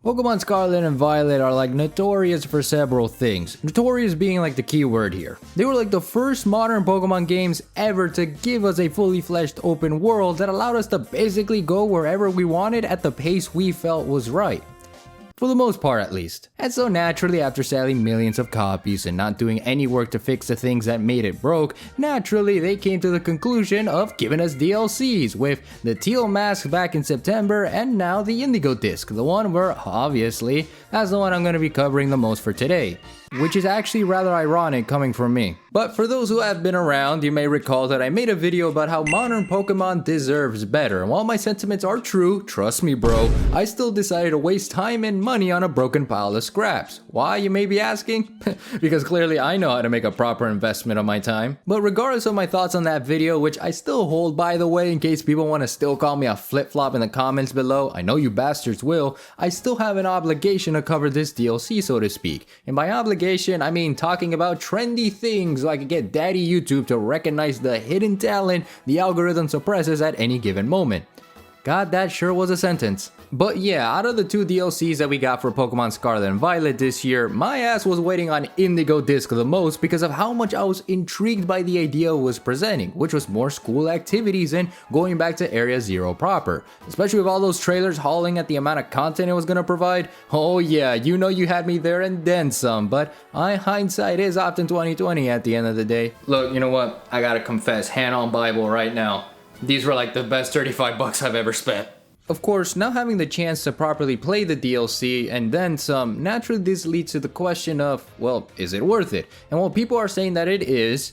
Pokemon Scarlet and Violet are like notorious for several things. Notorious being like the key word here. They were like the first modern Pokemon games ever to give us a fully fleshed open world that allowed us to basically go wherever we wanted at the pace we felt was right. For the most part at least. And so naturally, after selling millions of copies and not doing any work to fix the things that made it broke, naturally they came to the conclusion of giving us DLCs with the Teal Mask back in September and now the Indigo Disk, the one where obviously that's the one I'm going to be covering the most for today. Which is actually rather ironic coming from me. But for those who have been around, you may recall that I made a video about how modern Pokemon deserves better, and while my sentiments are true, trust me bro, I still decided to waste time and money on a broken pile of scraps. Why, you may be asking? Because clearly I know how to make a proper investment of my time. But regardless of my thoughts on that video, which I still hold by the way in case people want to still call me a flip-flop in the comments below, I know you bastards will, I still have an obligation to cover this DLC so to speak. And by obligation, I mean talking about trendy things like get daddy YouTube to recognize the hidden talent the algorithm suppresses at any given moment. God, that sure was a sentence. But yeah, out of the two DLCs that we got for Pokemon Scarlet and Violet this year, my ass was waiting on Indigo Disk the most because of how much I was intrigued by the idea it was presenting, which was more school activities and going back to Area Zero proper. Especially with all those trailers hauling at the amount of content it was gonna provide. Oh yeah, you know you had me there and then some, but hindsight is often 20/20 at the end of the day. Look, you know what? I gotta confess, hand on Bible right now. These were like the best 35 bucks I've ever spent. Of course, now having the chance to properly play the DLC and then some, naturally this leads to the question of, well, is it worth it? And while people are saying that it is,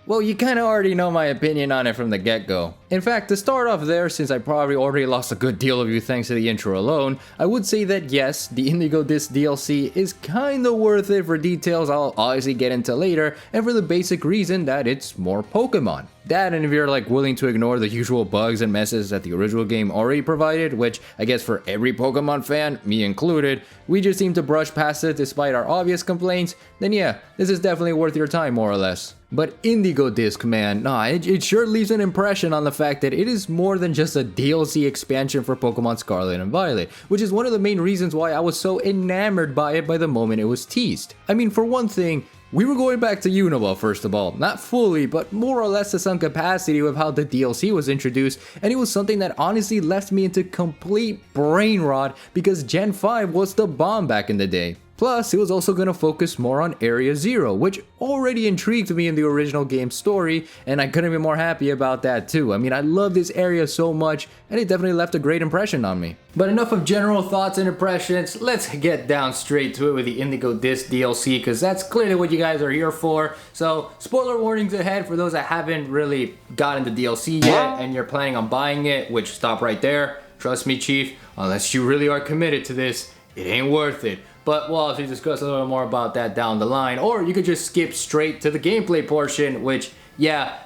well, you kinda already know my opinion on it from the get-go. In fact, to start off there, since I probably already lost a good deal of you thanks to the intro alone, I would say that yes, the Indigo Disk DLC is kinda worth it for details I'll obviously get into later, and for the basic reason that it's more Pokemon. That, and if you're like willing to ignore the usual bugs and messes that the original game already provided, which I guess for every Pokemon fan, me included, we just seem to brush past it despite our obvious complaints, then yeah, this is definitely worth your time more or less. But Indigo Disk, man, nah, it sure leaves an impression on the fact that it is more than just a DLC expansion for Pokemon Scarlet and Violet, which is one of the main reasons why I was so enamored by it by the moment it was teased. I mean, for one thing, we were going back to Unova first of all, not fully, but more or less to some capacity with how the DLC was introduced, and it was something that honestly left me into complete brain rot because Gen 5 was the bomb back in the day. Plus, it was also going to focus more on Area Zero, which already intrigued me in the original game's story, and I couldn't be more happy about that too. I mean, I love this area so much, and it definitely left a great impression on me. But enough of general thoughts and impressions, let's get down straight to it with the Indigo Disk DLC, because that's clearly what you guys are here for. So, spoiler warnings ahead for those that haven't really gotten the DLC yet, and you're planning on buying it, which stop right there. Trust me, Chief, unless you really are committed to this, it ain't worth it. But we'll obviously discuss a little more about that down the line, or you could just skip straight to the gameplay portion, which, yeah,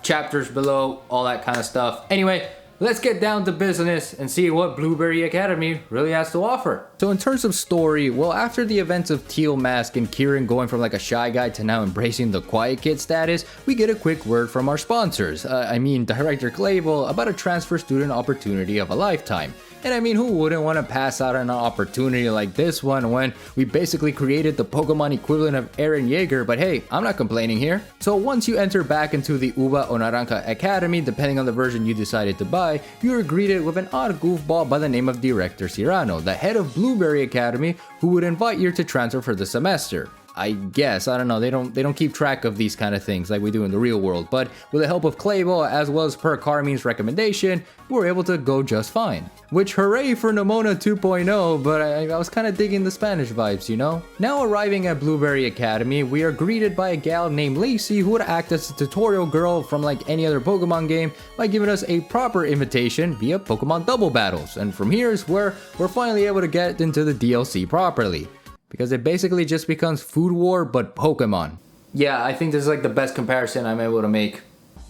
chapters below, all that kind of stuff. Anyway, let's get down to business and see what Blueberry Academy really has to offer. So in terms of story, well, after the events of Teal Mask and Kieran going from like a shy guy to now embracing the quiet kid status, we get a quick word from our sponsors, Director Clavel, about a transfer student opportunity of a lifetime. And I mean, who wouldn't want to pass out on an opportunity like this one when we basically created the Pokemon equivalent of Eren Yeager, but hey, I'm not complaining here. So once you enter back into the Uba or Naranja Academy, depending on the version you decided to buy, you are greeted with an odd goofball by the name of Director Cyrano, the head of Blueberry Academy, who would invite you to transfer for the semester. I guess, I don't know, they don't keep track of these kind of things like we do in the real world, but with the help of Clavel as well as per Carmine's recommendation, we were able to go just fine. Which hooray for Nemona 2.0, but I was kind of digging the Spanish vibes, you know? Now arriving at Blueberry Academy, we are greeted by a gal named Lacey who would act as a tutorial girl from like any other Pokemon game by giving us a proper invitation via Pokemon Double Battles, and from here is where we're finally able to get into the DLC properly. Because it basically just becomes Food War, but Pokemon. Yeah, I think this is like the best comparison I'm able to make.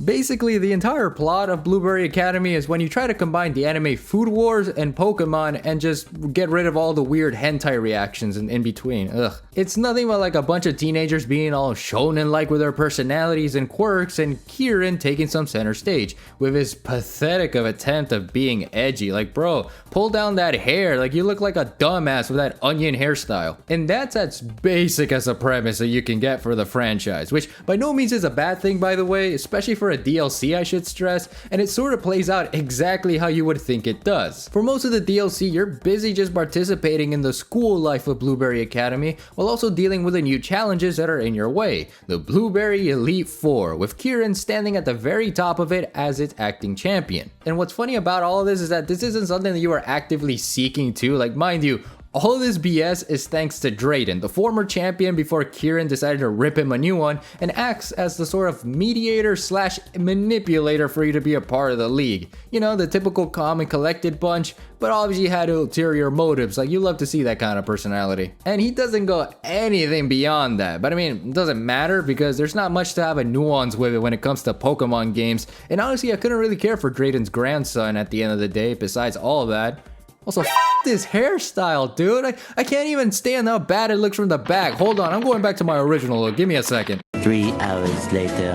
Basically, the entire plot of Blueberry Academy is when you try to combine the anime Food Wars and Pokemon and just get rid of all the weird hentai reactions in between. Ugh. It's nothing but like a bunch of teenagers being all shonen-like with their personalities and quirks, and Kieran taking some center stage with his pathetic of attempt of being edgy. Like, bro, pull down that hair. Like, you look like a dumbass with that onion hairstyle. And that's as basic as a premise that you can get for the franchise, which by no means is a bad thing, by the way, especially for a DLC, I should stress, and it sort of plays out exactly how you would think it does. For most of the DLC, you're busy just participating in the school life of Blueberry Academy, while also dealing with the new challenges that are in your way. The Blueberry Elite Four, with Kieran standing at the very top of it as its acting champion. And what's funny about all of this is that this isn't something that you are actively seeking to, like, mind you, all of this BS is thanks to Drayden, the former champion before Kieran decided to rip him a new one, and acts as the sort of mediator slash manipulator for you to be a part of the league. You know, the typical calm and collected bunch, but obviously had ulterior motives. Like, you love to see that kind of personality. And he doesn't go anything beyond that, but I mean, it doesn't matter because there's not much to have a nuance with it when it comes to Pokemon games. And honestly, I couldn't really care for Drayden's grandson at the end of the day, besides all of that. Also, this hairstyle, dude. I can't even stand how bad it looks from the back. Hold on, I'm going back to my original look. Give me a second. 3 hours later.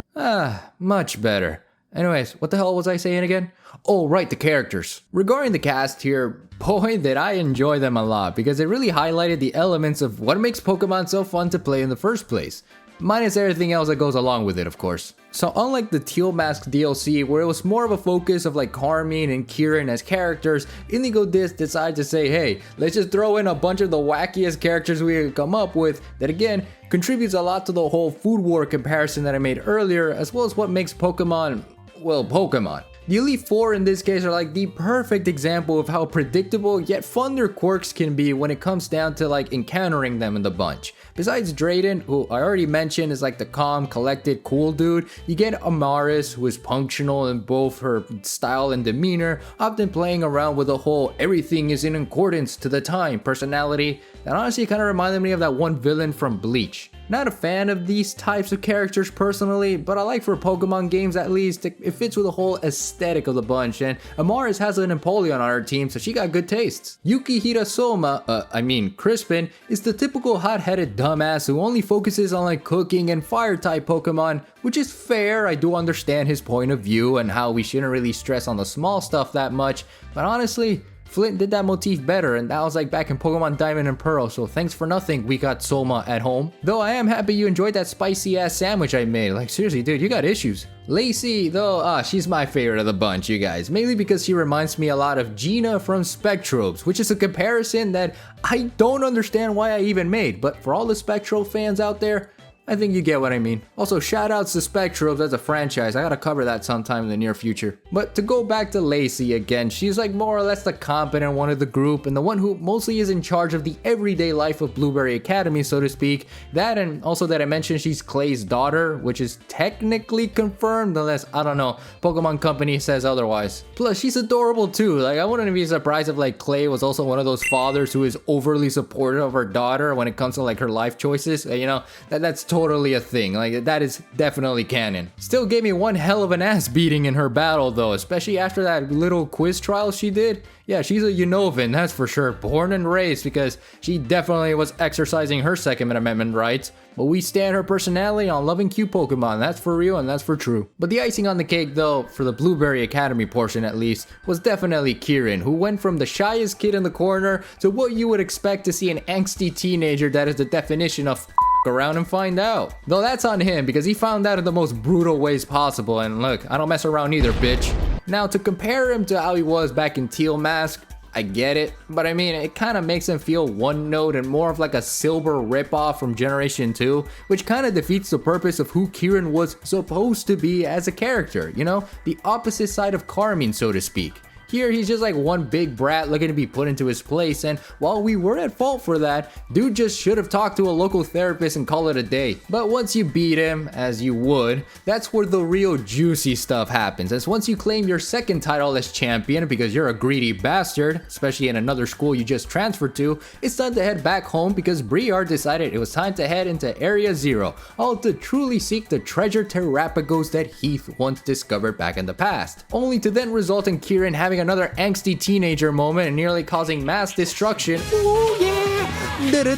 Much better. Anyways, what the hell was I saying again? Oh, right, the characters. Regarding the cast here, boy, did I enjoy them a lot because it really highlighted the elements of what makes Pokemon so fun to play in the first place. Minus everything else that goes along with it, of course. So unlike the Teal Mask DLC, where it was more of a focus of like Carmine and Kieran as characters, Indigo Disk decided to say, hey, let's just throw in a bunch of the wackiest characters we could come up with, that again, contributes a lot to the whole Food War comparison that I made earlier, as well as what makes Pokemon, well, Pokemon. The Elite Four in this case are like the perfect example of how predictable yet fun their quirks can be when it comes down to like encountering them in the bunch. Besides Drayden, who I already mentioned is like the calm, collected, cool dude, you get Amaris, who is functional in both her style and demeanor, often playing around with the whole everything is in accordance to the time personality that honestly kind of reminded me of that one villain from Bleach. Not a fan of these types of characters personally, but I like for Pokemon games at least, it fits with the whole aesthetic of the bunch, and Amaris has an Empoleon on her team, so she got good tastes. Yukihira Soma, Crispin, is the typical hot-headed dumbass who only focuses on like cooking and fire-type Pokemon, which is fair. I do understand his point of view and how we shouldn't really stress on the small stuff that much, but honestly, Flint did that motif better, and that was like back in Pokemon Diamond and Pearl, so thanks for nothing, we got Soma at home. Though I am happy you enjoyed that spicy ass sandwich I made. Like, seriously, dude, you got issues. Lacey, though, she's my favorite of the bunch, you guys. Mainly because she reminds me a lot of Gina from Spectrobes, which is a comparison that I don't understand why I even made. But for all the Spectro fans out there, I think you get what I mean. Also, shoutouts to Spectrobes as a franchise. I gotta cover that sometime in the near future. But to go back to Lacey again, she's like more or less the competent one of the group and the one who mostly is in charge of the everyday life of Blueberry Academy, so to speak. That, and also that I mentioned she's Clay's daughter, which is technically confirmed unless, I don't know, Pokemon Company says otherwise. Plus, she's adorable too. Like, I wouldn't be surprised if like Clay was also one of those fathers who is overly supportive of her daughter when it comes to like her life choices. You know, that's totally a thing. Like, that is definitely canon. Still gave me one hell of an ass beating in her battle though, especially after that little quiz trial she did. Yeah, she's a Unovan, that's for sure, born and raised, because she definitely was exercising her Second Amendment rights. But we stand her personality on loving cute Pokemon, that's for real and that's for true. But the icing on the cake though, for the Blueberry Academy portion at least, was definitely Kieran, who went from the shyest kid in the corner to what you would expect to see an angsty teenager that is the definition of around and find out. Though that's on him because he found out in the most brutal ways possible, and look, I don't mess around either, bitch. Now, to compare him to how he was back in Teal Mask, I get it, but I mean, it kind of makes him feel one note and more of like a Silver ripoff from Generation 2, which kind of defeats the purpose of who Kieran was supposed to be as a character, you know? The opposite side of Carmine, so to speak. Here, he's just like one big brat looking to be put into his place, and while we were at fault for that, dude just should have talked to a local therapist and call it a day. But once you beat him, as you would, that's where the real juicy stuff happens, as once you claim your second title as champion because you're a greedy bastard, especially in another school you just transferred to, it's time to head back home because Briar decided it was time to head into Area Zero, all to truly seek the treasure Terrapagos that Heath once discovered back in the past, only to then result in Kieran having another angsty teenager moment and nearly causing mass destruction. Ooh yeah! Baby,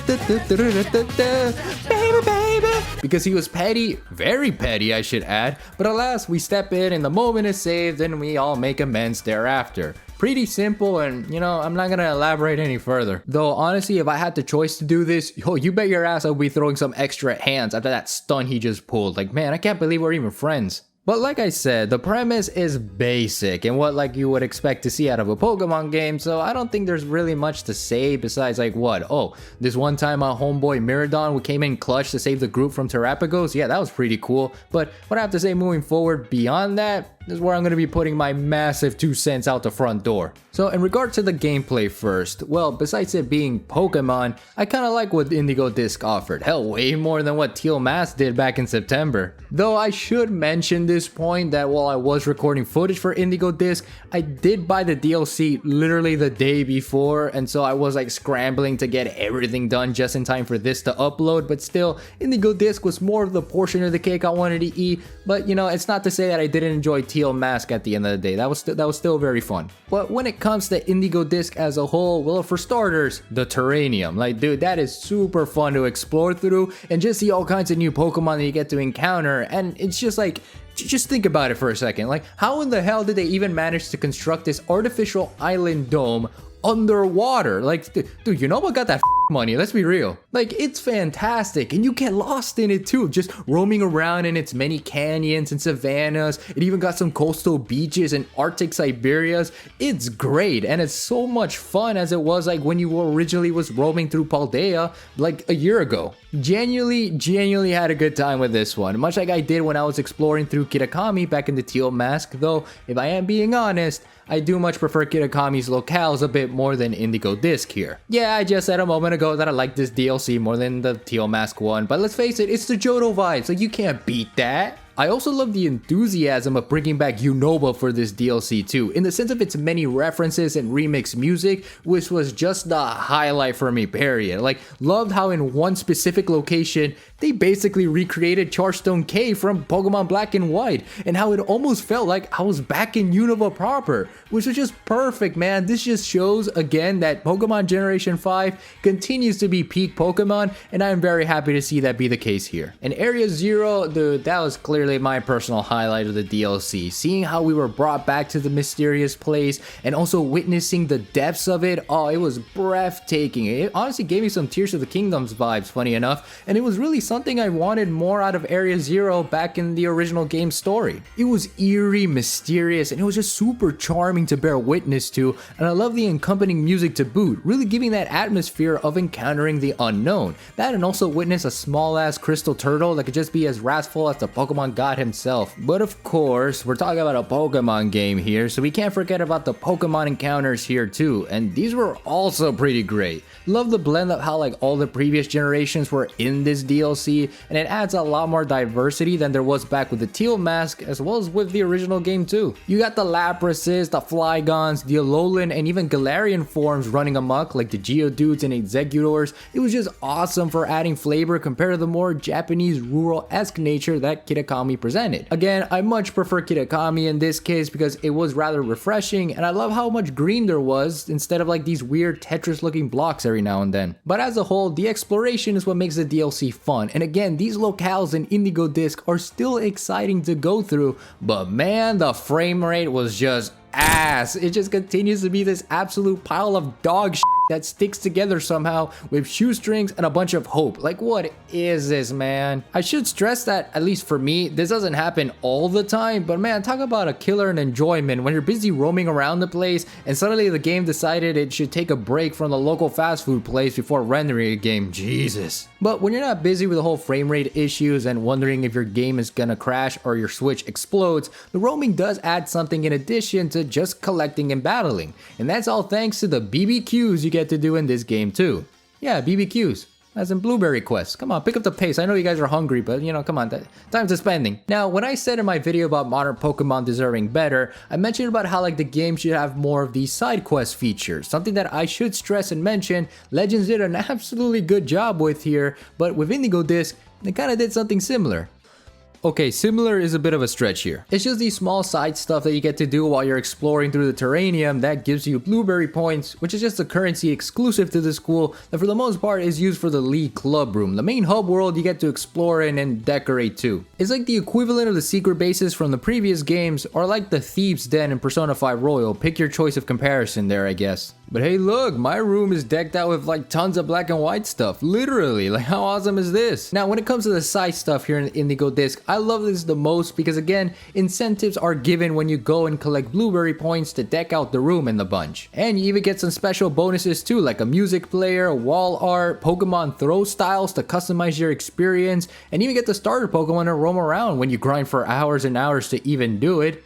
baby! Because he was petty, very petty I should add, but alas, we step in and the moment is saved and we all make amends thereafter. Pretty simple, and you know, I'm not gonna elaborate any further. Though honestly, if I had the choice to do this, yo, you bet your ass I'll be throwing some extra hands after that stun he just pulled. Like, man, I can't believe we're even friends. But like I said, the premise is basic and what like you would expect to see out of a Pokemon game, so I don't think there's really much to say besides like what? Oh, this one time our homeboy Miradon came in clutch to save the group from Terrapagos? Yeah, that was pretty cool. But what I have to say moving forward beyond that, this is where I'm going to be putting my massive 2 cents out the front door. So in regard to the gameplay first, well, besides it being Pokemon, I kind of like what Indigo Disk offered. Hell, way more than what Teal Mask did back in September. Though I should mention this point that while I was recording footage for Indigo Disk, I did buy the DLC literally the day before, and so I was like scrambling to get everything done just in time for this to upload, but still, Indigo Disk was more of the portion of the cake I wanted to eat, but you know, it's not to say that I didn't enjoy Teal Mask at the end of the day. That was still very fun. But when it comes to Indigo Disk as a whole, well, for starters, the Terranium. Like, dude, that is super fun to explore through and just see all kinds of new Pokemon that you get to encounter. And it's just like, just think about it for a second. Like, how in the hell did they even manage to construct this artificial island dome underwater? Like, dude, you know what got that money? Let's be real. Like, it's fantastic, and you get lost in it too, just roaming around in its many canyons and savannas. It even got some coastal beaches and Arctic Siberias. It's great, and it's so much fun as it was like when you originally was roaming through Paldea like a year ago. Genuinely had a good time with this one, much like I did when I was exploring through Kitakami back in the Teal Mask, though if I am being honest, I do much prefer Kitakami's locales a bit more than Indigo Disk here. Yeah, I just said a moment ago that I like this DLC more than the Teal Mask one, but let's face it, it's the Johto vibes, like you can't beat that. I also love the enthusiasm of bringing back Unova for this DLC too, in the sense of its many references and remix music, which was just the highlight for me, period. Like, loved how in one specific location, they basically recreated Charstone Cave from Pokemon Black and White, and how it almost felt like I was back in Unova proper, which was just perfect, man. This just shows, again, that Pokemon Generation 5 continues to be peak Pokemon, and I am very happy to see that be the case here. And Area Zero, dude, that was clearly my personal highlight of the DLC. Seeing how we were brought back to the mysterious place and also witnessing the depths of it, oh, it was breathtaking. It honestly gave me some Tears of the Kingdoms vibes, funny enough, and it was really something I wanted more out of Area Zero back in the original game story. It was eerie, mysterious, and it was just super charming to bear witness to, and I love the accompanying music to boot, really giving that atmosphere of encountering the unknown. That and also witness a small ass crystal turtle that could just be as wrathful as the Pokemon God himself. But of course, we're talking about a Pokemon game here, so we can't forget about the Pokemon encounters here too, and these were also pretty great. Love the blend of how like all the previous generations were in this DLC, and it adds a lot more diversity than there was back with the Teal Mask, as well as with the original game too. You got the Laprases, the Flygons, the Alolan, and even Galarian forms running amok, like the Geodudes and Exegutors. It was just awesome for adding flavor compared to the more Japanese rural-esque nature that Kitakami presented. Again, I much prefer Kitakami in this case because it was rather refreshing, and I love how much green there was instead of like these weird Tetris looking blocks every now and then. But as a whole, the exploration is what makes the DLC fun, and again, these locales in Indigo Disk are still exciting to go through, but man, the frame rate was just ass. It just continues to be this absolute pile of dog shit that sticks together somehow with shoestrings and a bunch of hope. Like, what is this, man? I should stress that, at least for me, this doesn't happen all the time, but man, talk about a killer and enjoyment when you're busy roaming around the place and suddenly the game decided it should take a break from the local fast food place before rendering a game. Jesus. But when you're not busy with the whole frame rate issues and wondering if your game is gonna crash or your Switch explodes, the roaming does add something in addition to just collecting and battling. And that's all thanks to the BBQs you get to do in this game too. Yeah, BBQs. As in blueberry quests. Come on, pick up the pace. I know you guys are hungry, but you know, come on, time to spending. Now, when I said in my video about modern Pokemon deserving better, I mentioned about how like the game should have more of these side quest features. Something that I should stress and mention, Legends did an absolutely good job with here, but with Indigo Disk, they kind of did something similar. Okay, similar is a bit of a stretch here. It's just these small side stuff that you get to do while you're exploring through the terranium that gives you blueberry points, which is just a currency exclusive to the school that for the most part is used for the league club room, the main hub world you get to explore in and decorate too. It's like the equivalent of the secret bases from the previous games, or like the Thieves' Den in Persona 5 Royal. Pick your choice of comparison there, I guess. But hey, look, my room is decked out with like tons of black and white stuff. Literally, like how awesome is this? Now, when it comes to the side stuff here in Indigo Disk, I love this the most because again, incentives are given when you go and collect blueberry points to deck out the room in the bunch. And you even get some special bonuses too, like a music player, wall art, Pokemon throw styles to customize your experience, and even get the starter Pokemon to roam around when you grind for hours and hours to even do it.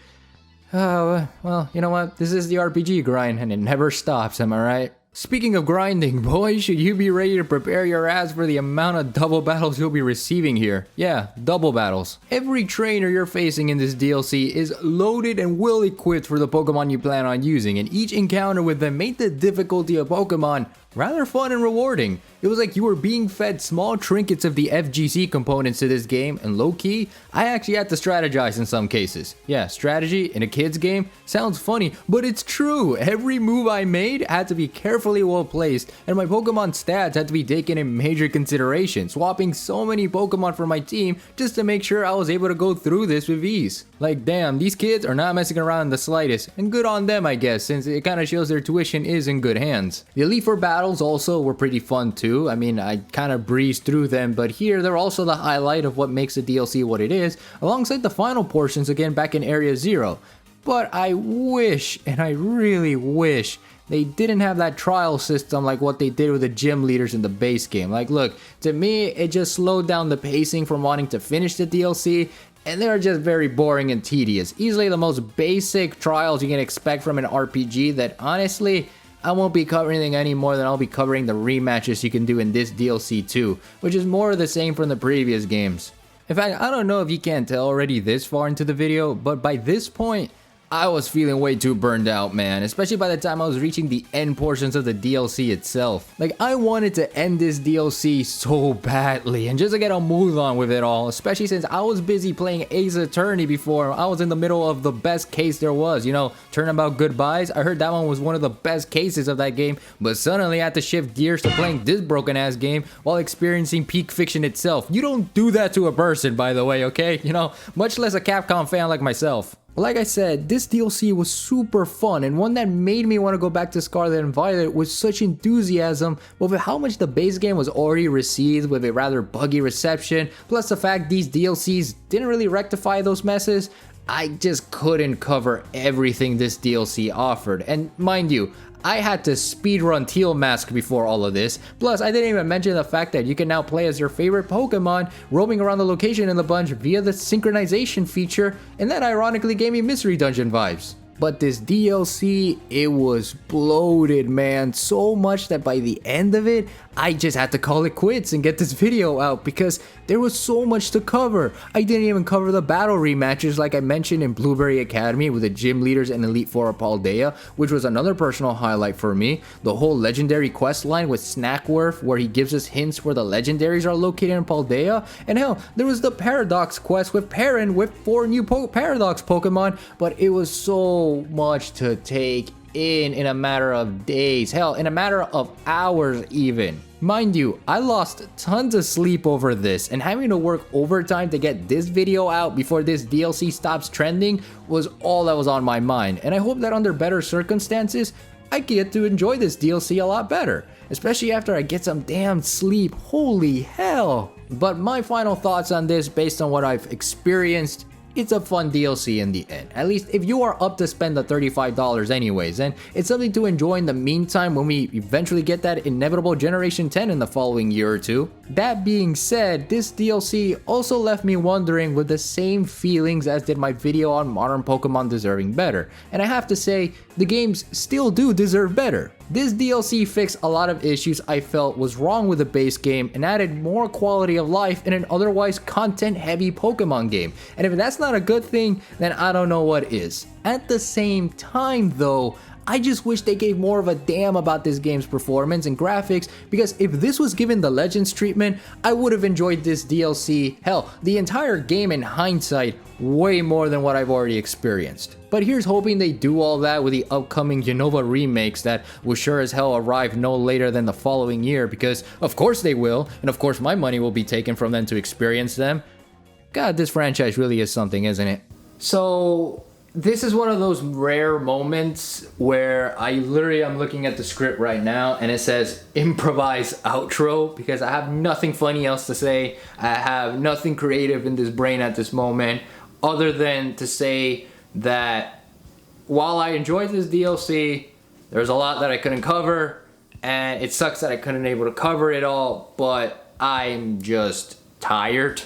Oh, well, you know what? This is the RPG grind and it never stops, am I right? Speaking of grinding, boy, should you be ready to prepare your ass for the amount of double battles you'll be receiving here. Yeah, double battles. Every trainer you're facing in this DLC is loaded and well equipped for the Pokemon you plan on using, and each encounter with them made the difficulty of Pokemon rather fun and rewarding. It was like you were being fed small trinkets of the FGC components to this game, and low-key, I actually had to strategize in some cases. Yeah, strategy in a kid's game sounds funny, but it's true. Every move I made had to be carefully well placed, and my Pokemon stats had to be taken in major consideration, swapping so many Pokemon for my team just to make sure I was able to go through this with ease. Like damn, these kids are not messing around in the slightest, and good on them I guess, since it kind of shows their tuition is in good hands. The Elite Four battles also were pretty fun too. I mean, I kind of breezed through them, but here they're also the highlight of what makes the DLC what it is, alongside the final portions again back in Area 0. But I wish, and I really wish, they didn't have that trial system like what they did with the gym leaders in the base game. Like look, to me, it just slowed down the pacing from wanting to finish the DLC, and they're just very boring and tedious. Easily the most basic trials you can expect from an RPG that honestly, I won't be covering any more than I'll be covering the rematches you can do in this DLC too, which is more of the same from the previous games. In fact, I don't know if you can't tell already this far into the video, but by this point, I was feeling way too burned out, man, especially by the time I was reaching the end portions of the DLC itself. Like, I wanted to end this DLC so badly and just to get a move on with it all, especially since I was busy playing Ace Attorney before. I was in the middle of the best case there was, you know, Turnabout Goodbyes. I heard that one was one of the best cases of that game, but suddenly I had to shift gears to playing this broken ass game while experiencing peak fiction itself. You don't do that to a person, by the way, okay? You know, much less a Capcom fan like myself. Like I said, this DLC was super fun and one that made me want to go back to Scarlet and Violet with such enthusiasm, but with how much the base game was already received with a rather buggy reception, plus the fact these DLCs didn't really rectify those messes, I just couldn't cover everything this DLC offered. And mind you, I had to speedrun Teal Mask before all of this. Plus, I didn't even mention the fact that you can now play as your favorite Pokemon, roaming around the location in the bunch via the synchronization feature, and that ironically gave me Mystery Dungeon vibes. But this DLC, it was bloated, man, so much that by the end of it, I just had to call it quits and get this video out because there was so much to cover. I didn't even cover the battle rematches like I mentioned in Blueberry Academy with the gym leaders and Elite Four of Paldea, which was another personal highlight for me. The whole legendary quest line with Snackworth where he gives us hints where the legendaries are located in Paldea. And hell, there was the Paradox quest with Perrin with 4 new Paradox Pokemon, but it was so much to take in a matter of days, hell, in a matter of hours even. Mind you, I lost tons of sleep over this, and having to work overtime to get this video out before this DLC stops trending was all that was on my mind, and I hope that under better circumstances, I get to enjoy this DLC a lot better, especially after I get some damn sleep. Holy hell. But my final thoughts on this, based on what I've experienced, it's a fun DLC in the end. At least if you are up to spend the $35 anyways, and it's something to enjoy in the meantime when we eventually get that inevitable Generation 10 in the following year or two. That being said, this DLC also left me wondering with the same feelings as did my video on modern Pokemon deserving better. And I have to say, the games still do deserve better. This DLC fixed a lot of issues I felt was wrong with the base game and added more quality of life in an otherwise content-heavy Pokemon game. And if that's not a good thing, then I don't know what is. At the same time though, I just wish they gave more of a damn about this game's performance and graphics, because if this was given the Legends treatment, I would have enjoyed this DLC, hell, the entire game in hindsight, way more than what I've already experienced. But here's hoping they do all that with the upcoming Unova remakes that will sure as hell arrive no later than the following year, because of course they will, and of course my money will be taken from them to experience them. God, this franchise really is something, isn't it? So this is one of those rare moments where I'm looking at the script right now and it says improvise outro, because I have nothing funny else to say. I have nothing creative in this brain at this moment other than to say that while I enjoyed this DLC, there's a lot that I couldn't cover, and it sucks that I couldn't able to cover it all, but I'm just tired.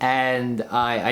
And I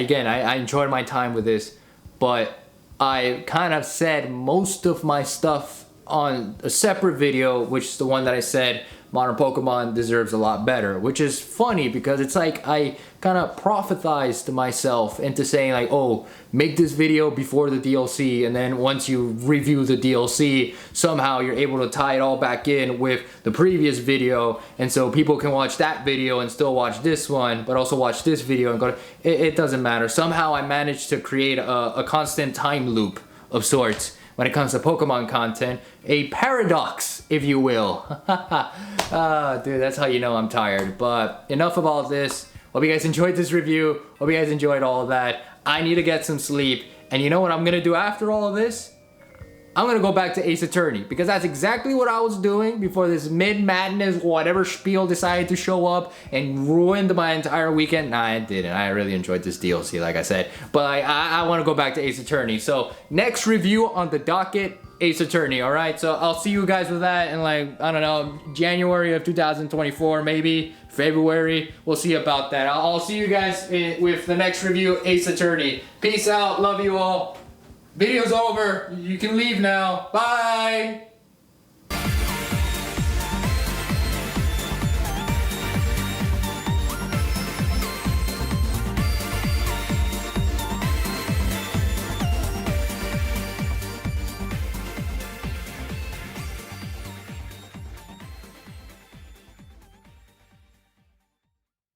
enjoyed my time with this, but I kind of said most of my stuff on a separate video, which is the one that I said modern Pokemon deserves a lot better, which is funny because it's like I kind of prophesized to myself into saying like, oh, make this video before the DLC, and then once you review the DLC, somehow you're able to tie it all back in with the previous video, and so people can watch that video and still watch this one, but also watch this video and go to, it doesn't matter. Somehow I managed to create a constant time loop of sorts when it comes to Pokemon content, a paradox, if you will. Dude, that's how you know I'm tired. But enough of all this. Hope you guys enjoyed this review. Hope you guys enjoyed all of that. I need to get some sleep. And you know what I'm gonna do after all of this? I'm gonna go back to Ace Attorney, because that's exactly what I was doing before this mid-madness whatever spiel decided to show up and ruined my entire weekend. Nah, I didn't. I really enjoyed this DLC, like I said. But I want to go back to Ace Attorney. So next review on the docket, Ace Attorney, alright? So I'll see you guys with that in like, I don't know, January of 2024, maybe February. We'll see about that. I'll see you guys with the next review, Ace Attorney. Peace out. Love you all. Video's over. You can leave now. Bye.